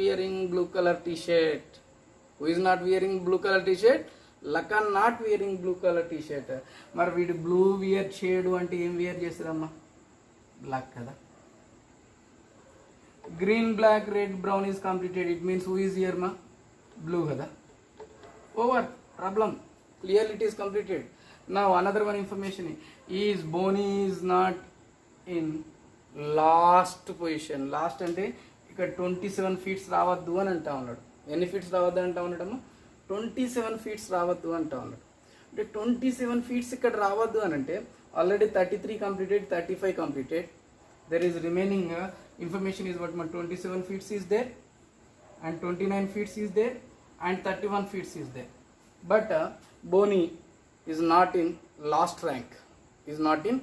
wearing blue color t-shirt? Who is not wearing blue color t-shirt? Lakan not wearing blue color t-shirt. మరి వీడు blue we're చేయడు అంటే ఏం we're చేస్తారమ్మా? Black కదా. Green black red brown is completed. It means who is here మా? Blue కదా. Over problem. Clearly it is completed. Now another one information is Boni is not in last position. Last అంటే ఇక్కడ 27 feet రావద్దు అని అంటా ఉన్నాడు. ఎన్ని feets రావద్దు అంటా ఉన్నాడమ్మా? 27 feet రావద్దు అంటా ఉన్నాడు. అంటే 27 feet ఇక్కడ రావద్దు అని అంటే already 33 completed, 35 completed. There is remaining information is what 27 feet is there and 29 feet is there and 31 feet is there. But Boni is not in last rank. Is not in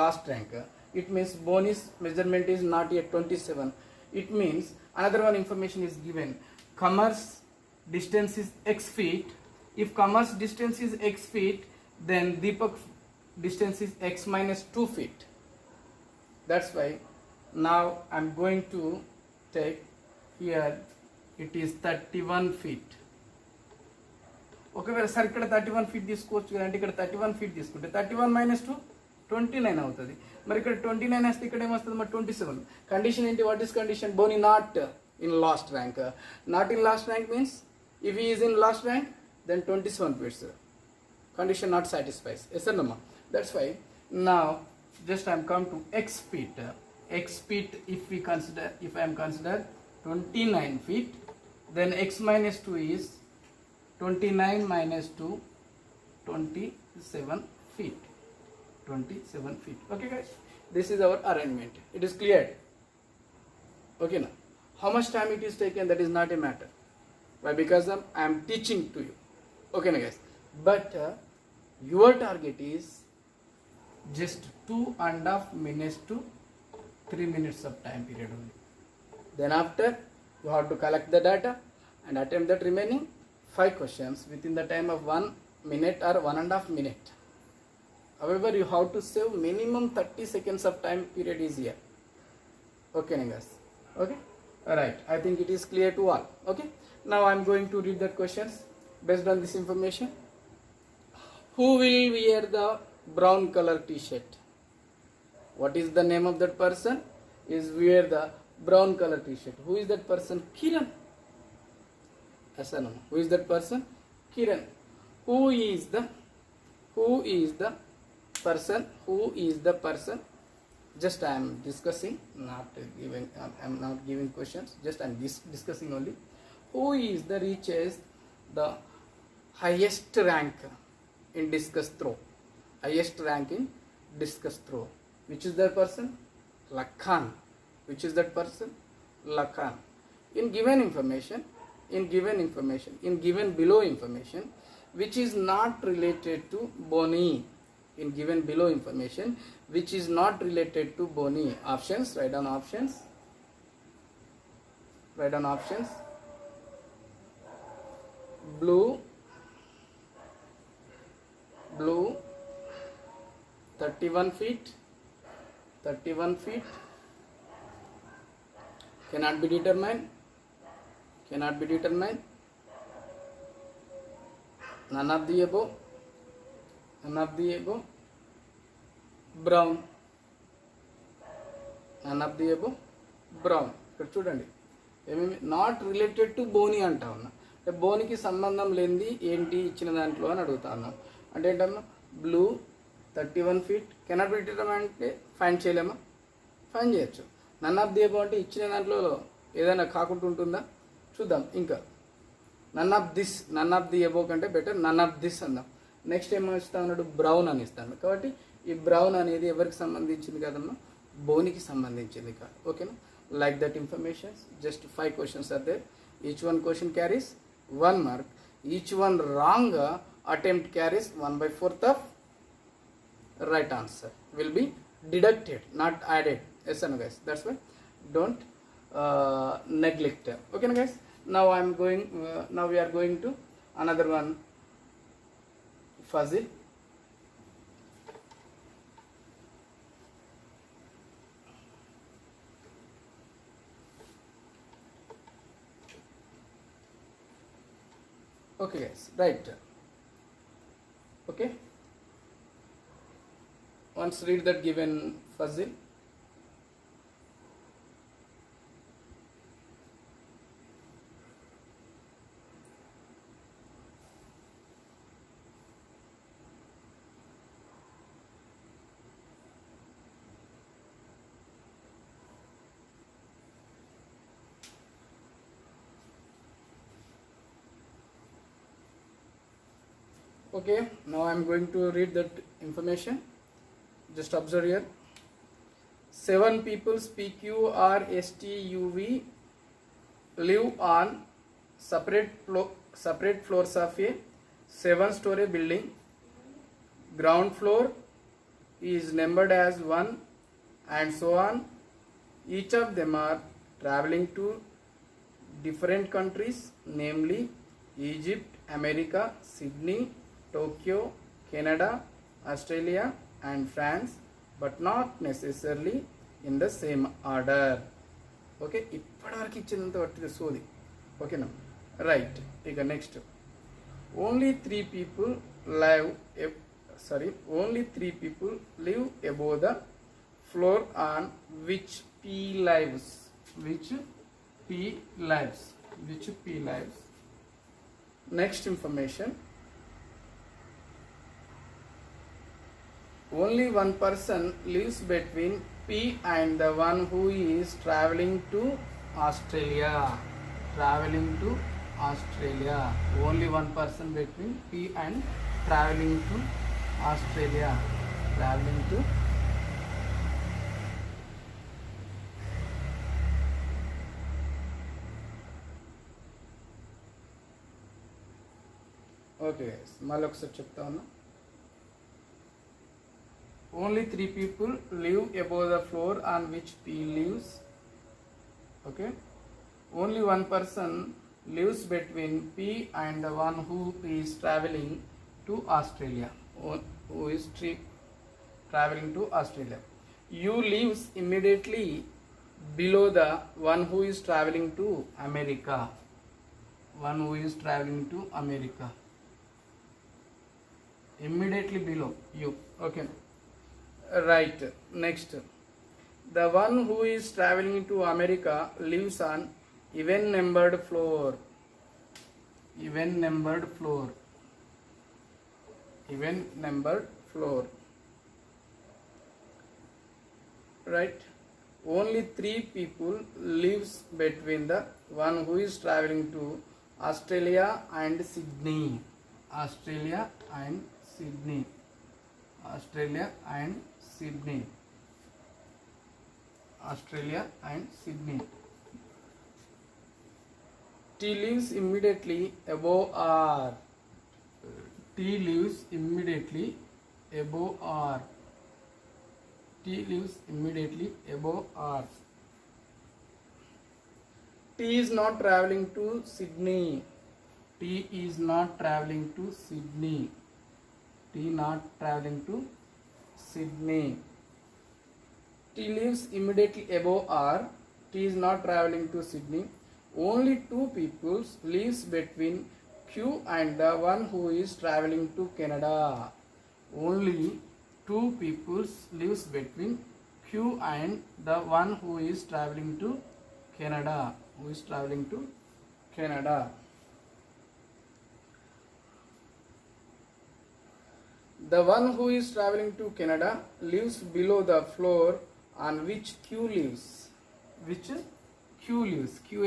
last rank. It means Boni's measurement is not yet 27. It means another one information is given. Kamar's distance is x feet. If Kamar's distance is x feet, then Deepak distance is x minus 2 feet. That's why now I'm going to take here it is 31 feet. ఒకవేళ sir ఇక్కడ 31 feet తీసుకోవచ్చు కదంటే ఇక్కడ 31 feet తీసుకుంటే 31 minus 2 29 అవుతుంది. మరి ఇక్కడ 29 వస్తే ఇక్కడ ఏమొస్తుంది మరి 27. కండిషన్ ఏంటి? What is condition? Bonnie not in last rank. Not in last rank means if he is in last rank then 27 feet. Condition not satisfies. Yes or no ma? That's why now just I am come to x feet. X feet if I am consider 29 feet, then x minus 2 is 29 minus 2, 27 feet. 27 feet. Okay guys, this is our arrangement. It is cleared. Okay now, how much time it is taken, that is not a matter. Why? Because I am teaching to you. Okay now guys, but your target is just 2.5 minutes to 3 minutes of time period only. Then after you have to collect the data and attempt that remaining 5 questions within the time of 1 minute or 1.5 minute. However, you have to save minimum 30 seconds of time period is here. Okay guys. Okay. Alright. I think it is clear to all. Okay. Now I am going to read the questions based on this information. Who will wear the brown color t-shirt? What is the name of that person? Is wear the brown color t-shirt. Who is that person? Kiran. Yes or no? Who is that person? Kiran. Who is the person? Who is the person? Just I am discussing, not giving. I am not giving questions. Just I am discussing only. Who is the reaches the highest rank in discus throw? Highest rank in discus throw. Which is that person? Lakhan. Which is that person? Lakhan. In given below information, which is not related to Boni. In given below information, which is not related to Boni. Options. Write down options. Write down options. Blue 31 feet. Cannot be determined. None of the above. Brown. None of the above. Brown. ఇక్కడ చూడండి ఏమేమి not related to బోని అంటా ఉన్నా. అంటే బోనికి సంబంధం లేనిది ఏంటి ఇచ్చిన దాంట్లో అని అడుగుతా ఉన్నాం. అంటే ఏంటన్నా blue 31 feet cannot be determine అంటే ఫైండ్ చేయలేమా? ఫైండ్ చేయొచ్చు. నన్ ఆఫ్ ది అబౌవ్ అంటే ఇచ్చిన దాంట్లో ఏదైనా కాకుండా ఉంటుందా చూద్దాం. ఇంకా నన్ ఆఫ్ ది అబౌవ్ కంటే బెటర్ నన్ ఆఫ్ దిస్ అందాం. నెక్స్ట్ ఏమో ఇస్తా ఉన్నాడు? బ్రౌన్ అని ఇస్తాను. కాబట్టి ఈ బ్రౌన్ అనేది ఎవరికి సంబంధించింది కాదమ్మా? బోనికి సంబంధించింది కాదు. ఓకేనా? Like that information. Just 5 questions are there. Each one question carries 1 mark. Each one wrong attempt carries 1/4 of right answer. Will be deducted, not added. Yes or no guys? That's why don't neglect. Okay no guys? Now we are going to another one. Fuzzy. Okay guys, right. Okay, once read that given puzzle. Okay, now I am going to read that information. Just observe here. 7 people PQRSTUV live on separate floors of a 7-story building. Ground floor is numbered as 1 and so on. Each of them are traveling to different countries, namely Egypt, America, Sydney, Tokyo, Canada, Australia and France, but not necessarily in the same order. Okay, ఇప్పటివరకు ఇచ్చినంత పట్టిది సోది. ఓకేనా, right. ఇక next, only 3 people live above the floor on which P lives. Next information, only one person lives between P and the one who is traveling to Australia. Only one person between P and traveling to Australia. Okay guys, మళ్ళీ ఒకసారి చెప్తా ఉన్నా. Only 3 people live above the floor on which P lives. Okay, only one person lives between P and the one who is traveling to Australia. U lives immediately below the one who is traveling to America. Immediately below you. Okay, right. Next, the one who is traveling to America lives on even numbered floor. Right, only 3 people lives between the one who is traveling to Australia and Sydney. T lives immediately above R. T lives immediately above R. T is not traveling to Sydney. T lives immediately above R. T is not traveling to Sydney. Only 2 people lives between Q and the one who is traveling to Canada. Only 2 people lives between Q and the one who is traveling to Canada. The one who is traveling to Canada lives below the floor on which Q lives. Q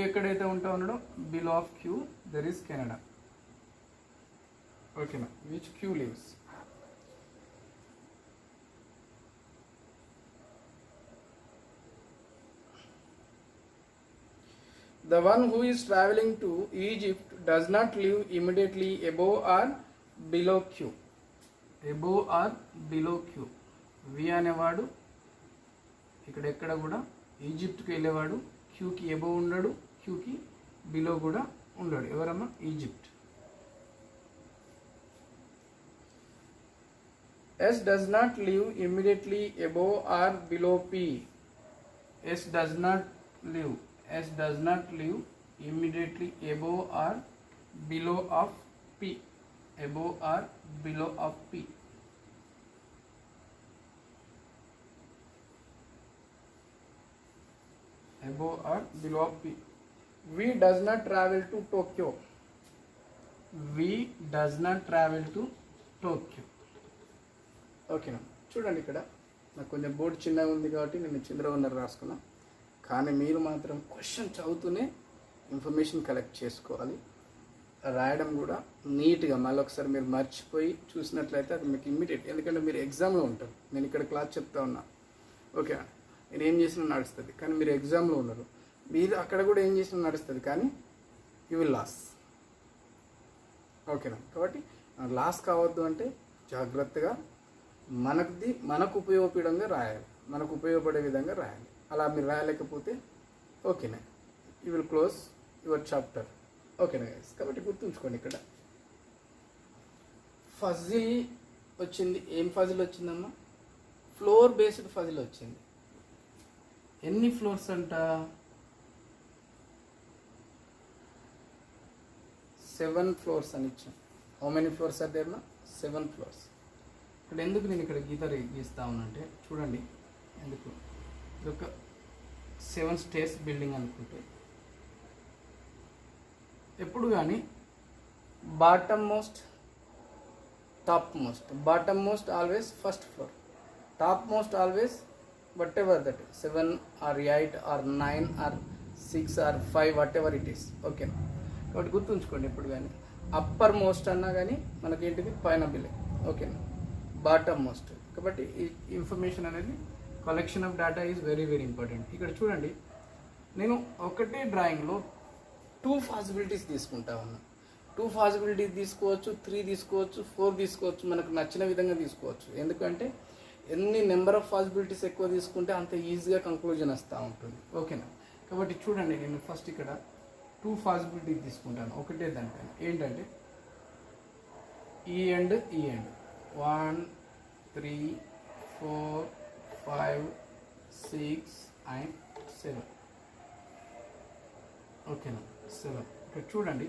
ఎక్కడైతే ఉంటా ఉన్నాడో below of Q there is Canada. Okay, now which Q lives. The one who is traveling to Egypt does not live immediately above or below Q. V అనేవాడు ఇక్కడ ఎక్కడ కూడా ఈజిప్ట్కి వెళ్ళేవాడు క్యూకి above ఉండడు, క్యూకి below కూడా ఉండడు. ఎవరమ్మా? Egypt. S does not live immediately above or below P. S does not live immediately above or below of P, above or below of P. Above or below of P. V does not travel to Tokyo. V does not travel to Tokyo. ఓకేనా, చూడండి ఇక్కడ నాకు కొంచెం board చిన్నగా ఉంది కాబట్టి నేను చంద్రవన్నర్ రాసుకున్నా. కానీ మీరు మాత్రం క్వశ్చన్ చదువుతూనే ఇన్ఫర్మేషన్ కలెక్ట్ చేసుకోవాలి. రాయడం కూడా నీట్గా మళ్ళీ ఒకసారి మీరు మర్చిపోయి చూసినట్లయితే అది మీకు ఇమ్మీడియట్, ఎందుకంటే మీరు ఎగ్జామ్లో ఉంటారు. నేను ఇక్కడ క్లాస్ చెప్తా ఉన్నా, ఓకే, నేను ఏం చేసినా నడుస్తుంది, కానీ మీరు ఎగ్జామ్లో ఉన్నారు. మీరు అక్కడ కూడా ఏం చేసినా నడుస్తుంది, కానీ యూ విల్ లాస్. ఓకేనా, కాబట్టి లాస్ కావద్దు అంటే జాగ్రత్తగా మనకు ఉపయోగపడంగా రాయాలి, మనకు ఉపయోగపడే విధంగా రాయాలి. అలా మీరు రాయలేకపోతే ఓకేనా, you will close your chapter. ఓకేనా గైస్, కాబట్టి గుర్తుంచుకోండి. ఇక్కడ ఫజిల్ వచ్చింది. ఏం ఫజిల్ వచ్చిందమ్మా? ఫ్లోర్ బేస్డ్ ఫజిల్ వచ్చింది. ఎన్ని ఫ్లోర్స్ అంట? 7 ఫ్లోర్స్ అని ఇచ్చాం. How many floors are there మా? 7 ఫ్లోర్స్. ఇక్కడ ఎందుకు నేను ఇక్కడ గీస్తా ఉన్నానంటే చూడండి, ఎందుకు ఇది ఒక 7 స్టేర్స్ బిల్డింగ్ అనుకుంటే ఎప్పుడు కానీ bottom most, top most, bottom most always first floor, top most always Vat ever that 7 or 8 or 9 or 6 or 5 what ever it is. ఓకేనా, కాబట్టి గుర్తుంచుకోండి. ఎప్పుడు కానీ అప్పర్ మోస్ట్ అన్నా కానీ మనకేంటిది పైన బిల్డింగ్. ఓకేనా, బాటమ్ మోస్ట్. కాబట్టి ఈ ఇన్ఫర్మేషన్ అనేది collection of data is very very important. ఇక్కడ చూడండి, నేను ఒకటే డ్రాయింగ్లో 2 పాసిబిలిటీస్ తీసుకుంటా ఉన్నా. 2 పాసిబిలిటీస్ తీసుకోవచ్చు, 3 తీసుకోవచ్చు, 4 తీసుకోవచ్చు, మనకు నచ్చిన విధంగా తీసుకోవచ్చు. ఎందుకంటే ఎన్ని నెంబర్ ఆఫ్ పాసిబిలిటీస్ ఎక్కువ తీసుకుంటే అంత ఈజీగా కంక్లూజన్ వస్తూ ఉంటుంది. ఓకేనా, కాబట్టి చూడండి, నేను ఫస్ట్ ఇక్కడ 2 పాసిబిలిటీస్ తీసుకుంటాను ఒకటే దానిపైన. ఏంటంటే ఈ ఎండ్ 1 3 4 5 6 and 7. ఓకేనా, 7. ఇక్కడ చూడండి,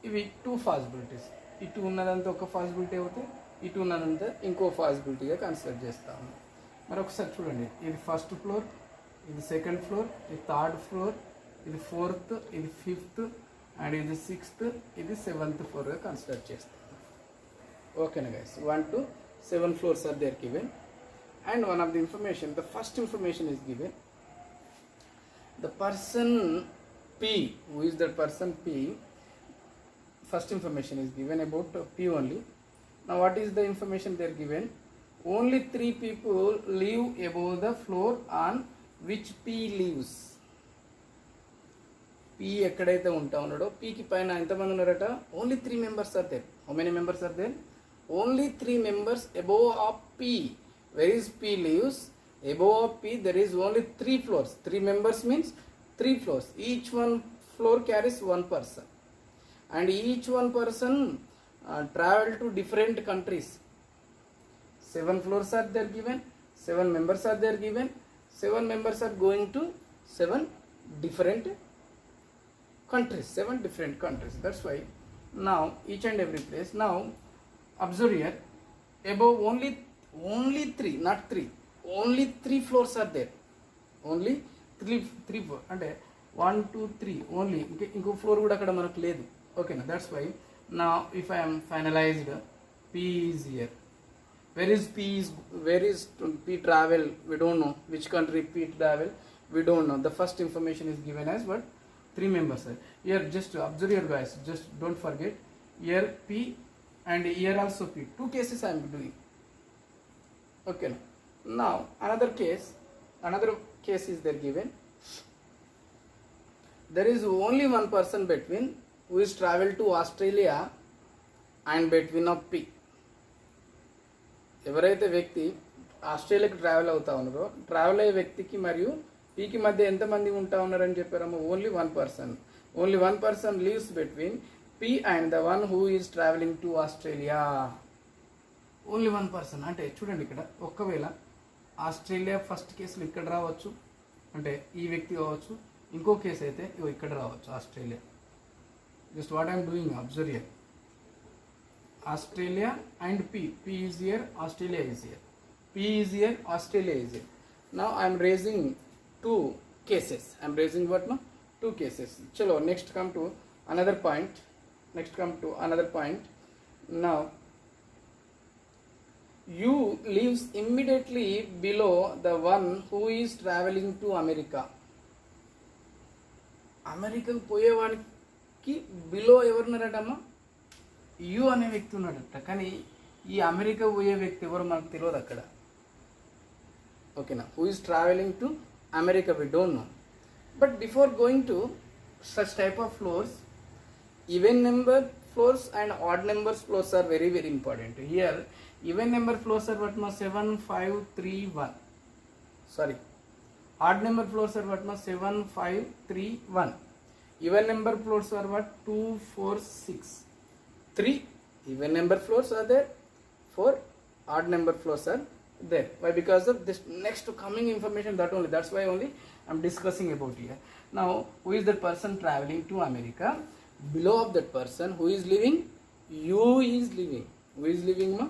ఇవి 2 పాసిబిలిటీస్. ఇటు ఉన్నదంతా ఒక పాసిబిలిటీ అవుతే, ఇటు ఉన్నదంతా ఇంకో పాసిబిలిటీగా కన్సిడర్ చేస్తాము. మరి ఒకసారి చూడండి, ఇది ఫస్ట్ ఫ్లోర్, ఇది సెకండ్ ఫ్లోర్, ఇది థర్డ్ ఫ్లోర్, ఇది 4th, ఇది 5th, అండ్ ఇది 6th, ఇది 7th ఫ్లోర్గా కన్సిడర్ చేస్తాము. ఓకేనా guys, 1 to 7 floors are there given, and one of the information, the first information is given. The person P, who is that person P? First information is given about P only. Now what is the information they are given? Only 3 people live above the floor on which P lives. P ఎక్కడైతే ఉంటా ఉన్నాడో P కి పైన ఎంతమంది ఉన్నారట? Only 3 members are there. How many members are there? Only 3 members above of P. Where is P lives? Above of P there is only 3 floors. 3 members means 3 floors. Each one floor carries 1 person, and each one person travel to different countries. 7 floors are there given, 7 members are there given, 7 members are going to 7 different countries, 7 different countries. That's why now each and every place. Now observe here, above only 3, not 3, only 3 floors are there. Only 3 floor అంటే 1 2 3 only. ఇంకో floor కూడా అక్కడ మనకు లేదు. ఓకేనా, that's why నా if I am finalized, P is here. Where is P travel? We don't know. Which country P travel? We don't know. The first information is given as what? 3 members. Here just observe here guys, just don't forget, here P and here also P. 2 cases I am doing. Okay, now another case is there given. There is only one person between who is travel to Australia and between of P. ఎవరైతే వ్యక్తి ఆస్ట్రేలియాకి travel అవుతా ఉన్నారో, travel అయ్యే వ్యక్తికి మరియు పీకి మధ్య ఎంతమంది ఉంటా ఉన్నారని చెప్పారమ్మో? Only 1 person. Only 1 person lives between P and the one who is traveling to Australia. Only 1 person అంటే చూడండి, ఇక్కడ ఒకవేళ ఆస్ట్రేలియా ఫస్ట్ కేసులో ఇక్కడ రావచ్చు, అంటే ఈ వ్యక్తి కావచ్చు. ఇంకో కేసు అయితే ఇక్కడ రావచ్చు Australia. Just what I'm doing, observe here. Australia and P is here, Australia is here. P is here, Australia is here. Now I am raising two cases. I am raising what now? Two cases. Chalo, next come to another point. Now you lives immediately below the one who is traveling to America. అమెరికాకు పోయేవానికి below ఎవరున్నారటమ్మా? You అనే వ్యక్తి ఉన్నాడట. కానీ ఈ America పోయే వ్యక్తి ఎవరు మనకు తెలియదు అక్కడ. ఓకేనా? Who is travelling to America we don't know. But before going to such type of floors, even number floors and odd numbers floors are very very important. Here even number floors are what ma 7 5 3 1. Sorry, odd number floors are what ma 7 5 3 1. Even number floors are what 2 4 6 3. Even number floors are there, 4 odd number floors are there. Why? Because of this next coming information, that only, that's why only I'm discussing about here. Now who is that person traveling to America? Below of that person who is living, you is living. Who is living ma?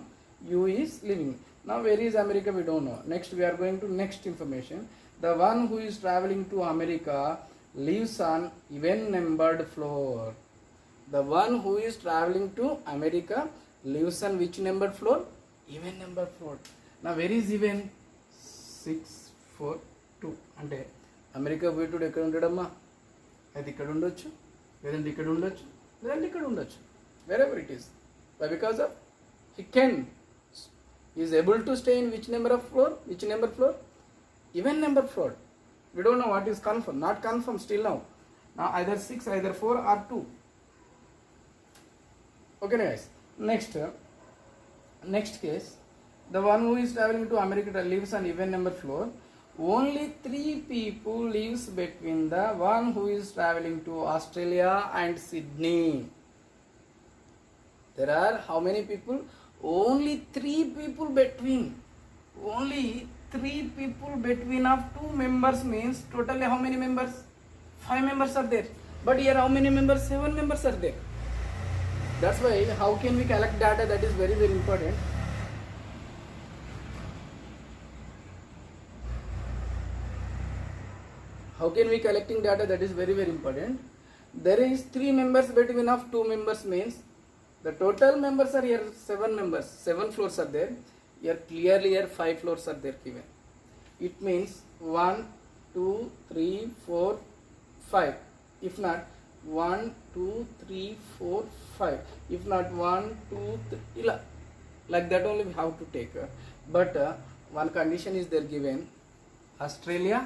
You is living. Now where is America? We don't know. Next we are going to next information. The one who is traveling to America lives on even numbered floor. The one who is traveling to America lives on which numbered floor? Even numbered floor. Now where is even? 6 4 2. అంటే America పోయేటోడు ఎక్కడ ఉంటాడమ్మా? అది ఇక్కడ ఉండొచ్చు, లేదంటే ఇక్కడ ఉండొచ్చు, లేదంటే ఇక్కడ ఉండొచ్చు. Wherever it is. Why? Because of he is able to stay in which number of floor? Which number floor? Even number floor. We don't know what is confirmed. Not confirmed still now. Now either 6, either 4 or 2. Okay guys. Next case. The one who is traveling to America lives on even number floor. Only 3 people lives between the one who is traveling to Australia and Sydney. There are how many people? Only 3 people between. Only 3 people between of 2 members means totally how many members? 5 members are there. But here how many members? 7 members are there. That's why how can we collect data? That is very very important. How can we collecting data? That is very very important. There is 3 members between of 2 members means the total members are here 7 members. 7 floors are there. Here clearly here 5 floors are there given. It means 1 2 3 4 5. If not 1 2 3 4 5. If not 1 2 3 like that only we have to take. But one condition is there given. Australia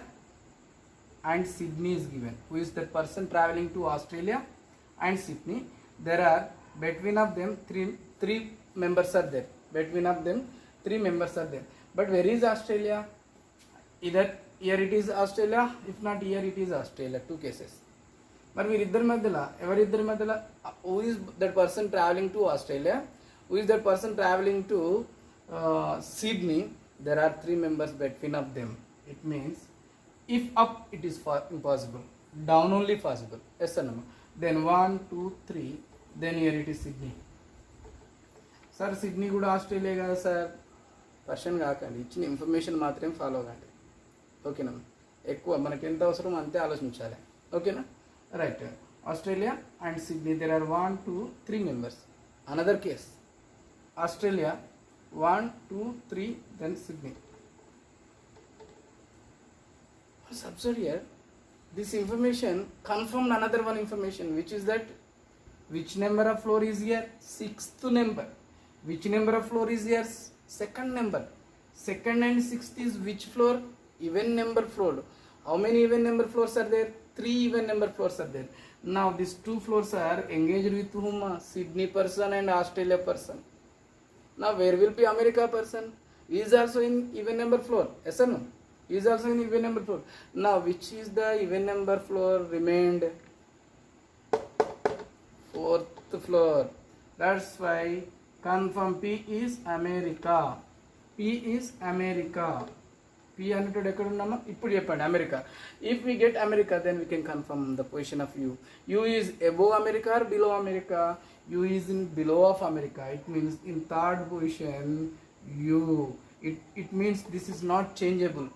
and Sydney is given. Who is that person traveling to Australia and Sydney? There are between of them 3 members are there. Between of them 3 members are there. But where is Australia? Either here it is Australia, if not here it is Australia. 2 cases. But వీరిద్దరి మధ్యలో ఎవరిద్దరి మధ్యలో who is that person traveling to Australia? Who is that person traveling to Sydney? There are 3 members between of them. It means if up it is impossible, down only possible. Yes or no? Then 1 2 3. Then here it is Sydney. Sir Sydney కూడా Australia కదా sir? Question కాకండి, ఇచ్చిన information మాత్రమే follow కండి. ఓకేనా? ఎక్కువ మనకి ఎంత అవసరం అంతే ఆలోచించాలి. ఓకేనా? Right. Australia and Sydney there are 1 2 3 members. Another case Australia 1 2 3 then Sydney. Subsidiary here, this information confirmed another one information, which is that which number of floor is here? 6th number. Which number of floor is here? 2nd number. 2nd and 6th is which floor? Even number floor. How many even number floors are there? 3 even number floors are there. Now these 2 floors are engaged with whom? Sydney person and Australia person. Now where will be America person? He is also in even number floor. Yes or no? He is also in even number floor. Now which is the even number floor remained? 4th floor. That's why confirm P is America. P is America. P అనేటోడు ఎక్కడ ఉన్నామా? ఇప్పుడు చెప్పండి America. If we get America then we can confirm the position of U. U is above America or below America? U is in below of America. It means in third position U. It means this is not changeable.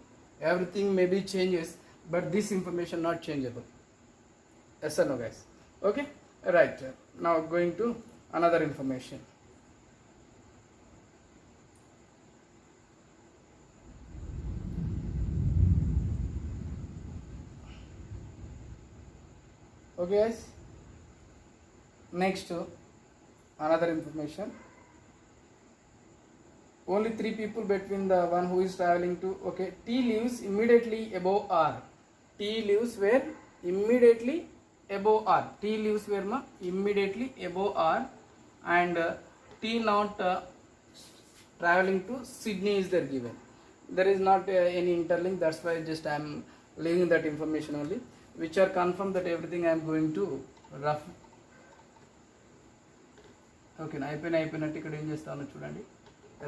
Everything may be changes, but this information not changeable. Yes or no, guys? Okay, right. Now going to another information. Okay, guys. Next, another information. Only 3 people between the one who is traveling to. Okay, T lives immediately above R. T lives where? Immediately above R. T lives where, ma? Immediately above R. And T not traveling to Sydney is there given. There is not any interlink. That's why just I am leaving that information only, which are confirmed that everything I am going to rough. ఓకేనా అయిపోయినట్టు ఇక్కడ ఏం చేస్తాను చూడండి,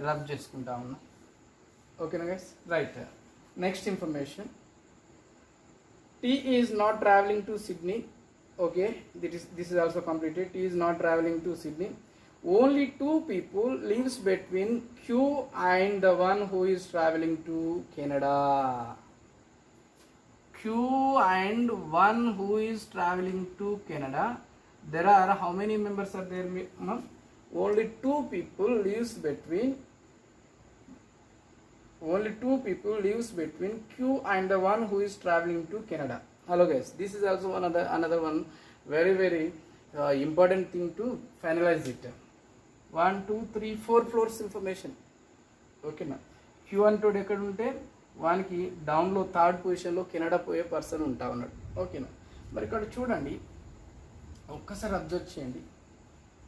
rub చేసుకుంటా ఉన్నా. ఓకేనా guys, right. Next information, T is not travelling to Sydney. Okay, this is also completed. T is not traveling to Sydney. Only 2 people lives between Q and the one who is traveling to Canada. Q and one who is traveling to Canada. There are how many members are there, ma'am? Only 2 people lives between Q and the one who is traveling to Canada. Hello guys, this is also another one very important thing to finalize it. 1 2 3 4 floors information. ఓకేనా, queue అంటోడు ఎక్కడ ఉంటే వానికి డౌన్లో third పొజిషన్లో Canada పోయే person ఉంటా ఉన్నాడు. ఓకేనా, మరి ఇక్కడ చూడండి, ఒక్కసారి అబ్జర్వ్ చేయండి.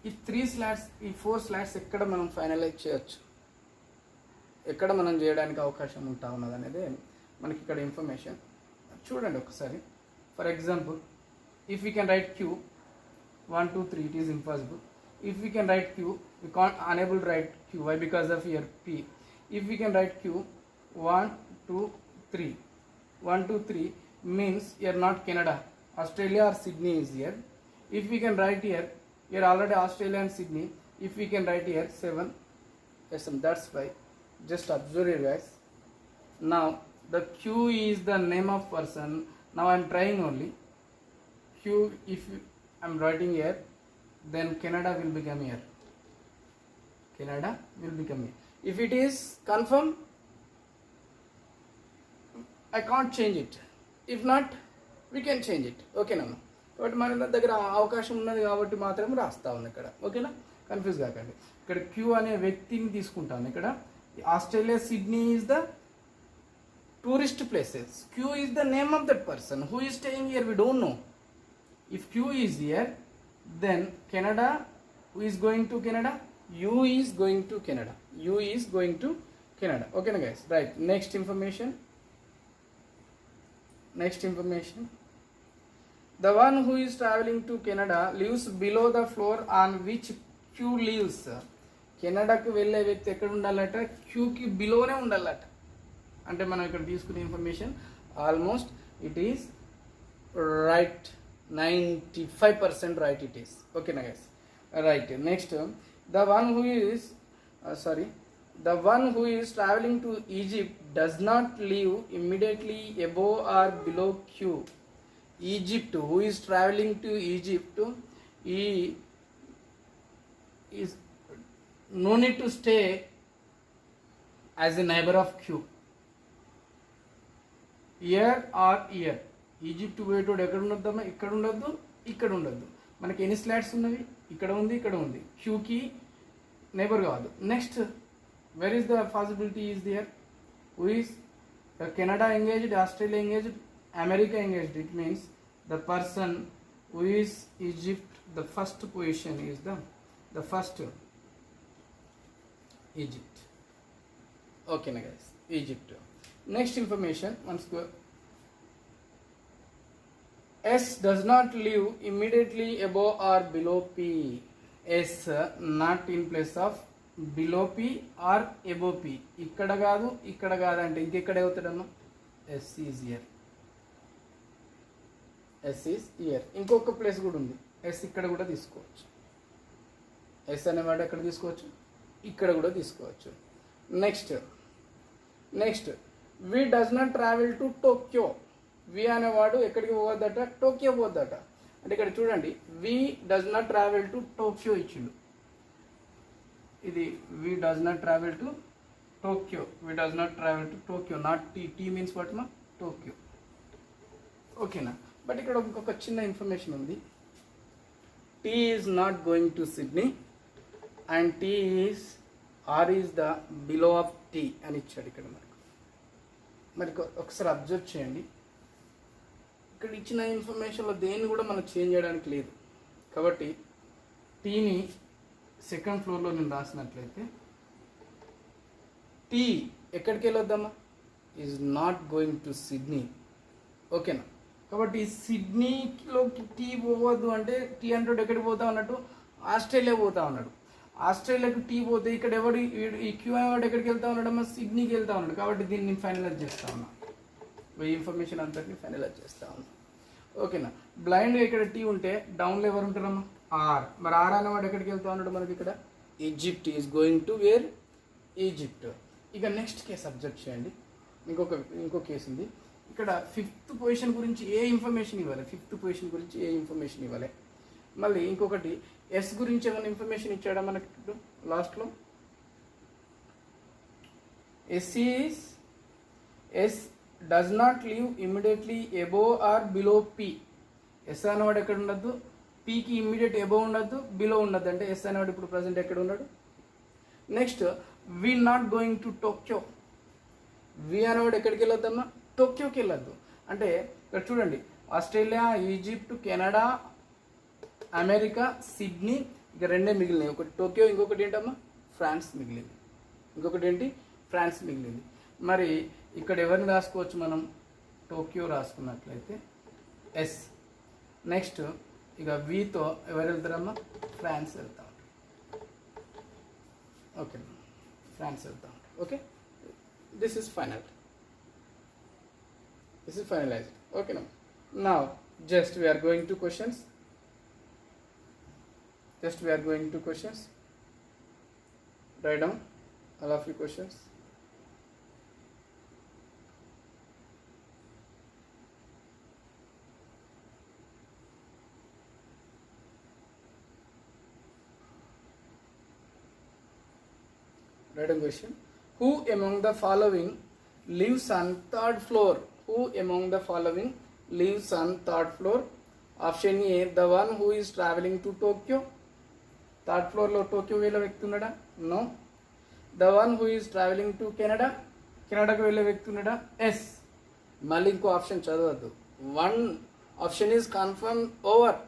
ఈ 3 స్లాట్స్, ఈ 4 స్లాట్స్ ఎక్కడ మనం ఫైనలైజ్ చేయొచ్చు, ఎక్కడ మనం చేయడానికి అవకాశం ఉంటా ఉన్నది అనేది మనకి ఇక్కడ ఇన్ఫర్మేషన్ చూడండి ఒకసారి. For example, if we can write Q 1 2 3, it is impossible. If we can write Q, we can't unable to write Q. Why? Because of here P. If we can write Q 1 2 3, 1 2 3 means here not Canada, Australia or Sydney is here. If we can write here already Australia and Sydney. If we can write here 7, yes, that's why. Just observe here, guys. Now the Q is the name of person. Now I am trying only Q. If I am writing here, then Canada will become here. Canada will become here. If it is confirmed, I can't change it. If not, we can change it. ఓకేనా, కాబట్టి మన దగ్గర అవకాశం ఉన్నది కాబట్టి మాత్రం రాస్తా ఉంది ఇక్కడ. ఓకేనా, కన్ఫ్యూజ్ కాకండి. ఇక్కడ క్యూ అనే వ్యక్తిని తీసుకుంటాను. ఇక్కడ Australia Sydney is the tourist places. Q is the name of that person who is staying here. We don't know. If Q is here, then Canada, who is going to Canada? U is going to Canada. U is going to Canada. Okay na guys, right. Next information, the one who is traveling to Canada lives below the floor on which Q lives. కెనడాకి వెళ్ళే వ్యక్తి ఎక్కడ ఉండాలట? క్యూకి బిలోనే ఉండాలట. అంటే మనం ఇక్కడ తీసుకునే information almost it is right, 95% right it is. Okay na guys, right. Next, the one who is traveling to Egypt does not live immediately above or below Q. Egypt, who is traveling to Egypt, he is no need to stay as a neighbor of Q. Here or here, Egypt పోయేటోడు ఎక్కడ ఉండొద్దమ్మా? ఇక్కడ ఉండొద్దు, ఇక్కడ ఉండొద్దు. మనకి ఎన్ని slots ఉన్నవి? ఇక్కడ ఉంది, ఇక్కడ ఉంది. క్యూకి నైబర్ కాదు. Next, where is the possibility is there? Who is Canada engaged, Australia engaged, America engaged. It means the person who is Egypt, the first position is the first Egypt. ఓకేనా guys, Egypt. Next information, once S does not live immediately above or below P. S not in place of below P or above P. ఇక్కడ కాదు, ఇక్కడ కాదు అంటే ఇంకెక్కడ అవుతాడమ్మా? S is here. S is here. ఇంకొక place కూడా ఉంది. S ఇక్కడ కూడా తీసుకోవచ్చు. ఎస్ అనేవాడు ఎక్కడ తీసుకోవచ్చు, ఇక్కడ కూడా తీసుకోవచ్చు. Next V does not travel to Tokyo. V అనేవాడు ఎక్కడికి పోవద్దట, టోక్యో పోవద్దట. అంటే ఇక్కడ చూడండి, V does not travel to Tokyo ఇచ్చిండు. ఇది V does not travel to Tokyo, V does not travel to Tokyo, not T means what మా, టోక్యో. ఓకేనా. బట్ ఇక్కడ ఇంకొక చిన్న ఇన్ఫర్మేషన్ ఉంది. T is not going to Sydney and T is or is the below of T అని ఇచ్చాడు ఇక్కడ మనకు. మరి ఒకసారి అబ్జర్వ్ చేయండి, ఇక్కడ ఇచ్చిన ఇన్ఫర్మేషన్లో దేన్ని కూడా మనం చేంజ్ చేయడానికి లేదు. కాబట్టి టీని సెకండ్ ఫ్లోర్లో నేను రాసినట్లయితే టీ ఎక్కడికి వెళ్ళొద్దామా, is not going to Sydney. ఓకేనా. కాబట్టి సిడ్నీలోకి టీ పోవద్దు అంటే టీ అంటాడు ఎక్కడికి పోతా ఉన్నట్టు, ఆస్ట్రేలియా పోతా ఉన్నాడు. ఆస్ట్రేలియాకి టీ పోతే ఇక్కడ ఎవడు ఈ క్యూ వాడు ఎక్కడికి వెళ్తా ఉన్నాడమ్మా, సిడ్నీకి వెళ్తా ఉన్నాడు. కాబట్టి దీన్ని ఫైనలైజ్ చేస్తా ఉన్నా, ఈ ఇన్ఫర్మేషన్ అంతటిని ఫైనలైజ్ చేస్తా ఉన్నా. ఓకేనా. బ్లైండ్గా ఇక్కడ టీ ఉంటే డౌన్లో ఎవరు ఉంటారమ్మా, ఆర్. మరి ఆర్ అనేవాడు ఎక్కడికి వెళ్తా ఉన్నాడు మనకి ఇక్కడ, Egypt is going to where, Egypt. ఇక నెక్స్ట్ కేసు అబ్జర్వ్ చేయండి. ఇంకో కేసు ఉంది. ఇక్కడ ఫిఫ్త్ పొజిషన్ గురించి ఏ ఇన్ఫర్మేషన్ ఇవ్వాలి, మళ్ళీ ఇంకొకటి ఎస్ గురించి ఏమైనా ఇన్ఫర్మేషన్ ఇచ్చాడా మనకి లాస్ట్లో. S does not leave immediately above or below P. S అనేవాడు ఎక్కడ ఉండద్దు, పీకి ఇమ్మీడియట్ అబోవ్ ఉండద్దు, బిలో ఉండద్దు. అంటే ఎస్ అనేవాడు ఇప్పుడు ప్రజెంట్ ఎక్కడ ఉన్నాడు. Next V not going to Tokyo. V అనేవాడు ఎక్కడికి వెళ్ళొద్దమ్మా, టోక్యోకి వెళ్ళొద్దు. అంటే ఇక్కడ చూడండి, Australia, Egypt, Canada, America, Sydney, ఇక రెండే మిగిలినాయి. ఒకటి టోక్యో, ఇంకొకటి ఏంటమ్మా ఫ్రాన్స్ మిగిలింది. మరి ఇక్కడ ఎవరిని రాసుకోవచ్చు మనం, టోక్యో రాసుకున్నట్లయితే ఎస్. నెక్స్ట్ ఇక వీతో ఎవరు వెళ్తారమ్మా, ఫ్రాన్స్ వెళ్తా ఉంటారు. ఓకే, ఫ్రాన్స్ వెళ్తా ఉంటారు. Okay, this is finalized. Okay, now just we are going to questions. Write down all of your questions. Write down question. Who among the following lives on third floor? Option A, the one who is traveling to Tokyo. Third ఫ్లోర్లో Tokyo వెళ్ళే వ్యక్తి ఉన్నాడా? No. The one who is traveling to Canada, కెనడాకు వెళ్ళే వ్యక్తి ఉన్నాడా? Yes. మళ్ళీ ఇంకో ఆప్షన్ చదవద్దు. One option is confirm over.